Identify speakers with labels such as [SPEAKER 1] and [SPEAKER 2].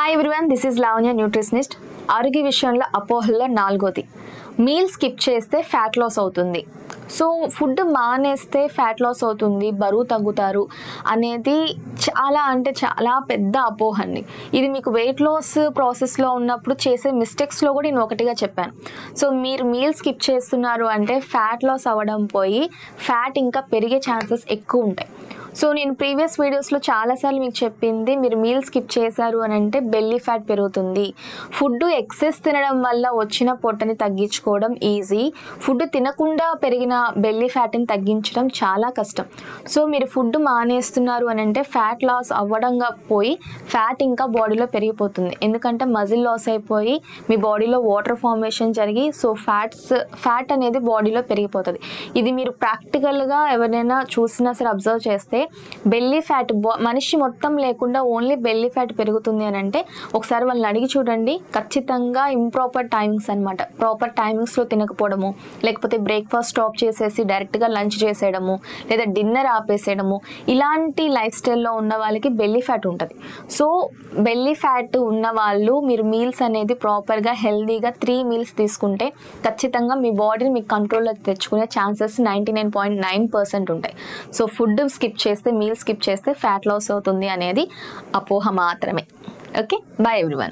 [SPEAKER 1] Hi everyone, this is Lavanya nutritionist. ఆరోగ్య విషయంలో అపోహల్లో 4ది meal skip చేస్తే ఫ్యాట్ లాస్ అవుతుంది. సో ఫుడ్ మానేస్తే ఫ్యాట్ లాస్ అవుతుంది, బరువు తగ్గుతారు అనేది చాలా పెద్ద అపోహ అండి. ఇది మీకు వెయిట్ లాస్ ప్రాసెస్లో ఉన్నప్పుడు చేసే మిస్టేక్స్లో కూడా నేను ఒకటిగా చెప్పాను. సో మీరు మీల్ స్కిప్ చేస్తున్నారు అంటే ఫ్యాట్ లాస్ అవ్వడం పోయి ఫ్యాట్ ఇంకా పెరిగే ఛాన్సెస్ ఎక్కువ ఉంటాయి. సో నేను ప్రీవియస్ వీడియోస్లో చాలాసార్లు మీకు చెప్పింది, మీరు మీల్ స్కిప్ చేశారు అని అంటే బెల్లీ ఫ్యాట్ పెరుగుతుంది. ఫుడ్ ఎక్సెస్ తినడం వల్ల వచ్చిన పొట్టని తగ్గించుకోవడం ఈజీ, ఫుడ్ తినకుండా పెరిగిన బెల్లీ ఫ్యాట్ని తగ్గించడం చాలా కష్టం. సో మీరు ఫుడ్ మానేస్తున్నారు అని అంటే ఫ్యాట్ లాస్ అవ్వడంగా పోయి ఫ్యాట్ ఇంకా బాడీలో పెరిగిపోతుంది. ఎందుకంటే మజిల్ లాస్ అయిపోయి మీ బాడీలో వాటర్ ఫార్మేషన్ జరిగి సో ఫ్యాట్ అనేది బాడీలో పెరిగిపోతుంది. ఇది మీరు ప్రాక్టికల్గా ఎవరైనా చూసినా సరే అబ్జర్వ్ చేస్తే బెల్లీ ఫ్యాట్ మనిషి మొత్తం లేకుండా ఓన్లీ బెల్లీ ఫ్యాట్ పెరుగుతుంది అని అంటే ఒకసారి వాళ్ళని అడిగి చూడండి. ఖచ్చితంగా ఇంప్రాపర్ టైమింగ్స్ అనమాట. ప్రాపర్ టైమింగ్స్లో తినకపోవడము, లేకపోతే బ్రేక్ఫాస్ట్ స్టాప్ చేసేసి డైరెక్ట్గా లంచ్ చేసేయడము, లేదా డిన్నర్ ఆపేసేయడము, ఇలాంటి లైఫ్ స్టైల్లో ఉన్న వాళ్ళకి బెల్లీ ఫ్యాట్ ఉంటుంది. సో బెల్లీ ఫ్యాట్ ఉన్న వాళ్ళు మీరు మీల్స్ అనేది ప్రాపర్గా హెల్దీగా 3 మీల్స్ తీసుకుంటే ఖచ్చితంగా మీ బాడీని మీ కంట్రోల్లో తెచ్చుకునే ఛాన్సెస్ 99.9% ఉంటాయి. సో ఫుడ్ స్కిప్ చేస్తే, మీల్ స్కిప్ చేస్తే ఫ్యాట్ లాస్ అవుతుంది అనేది అపోహ మాత్రమే. Okay, bye everyone.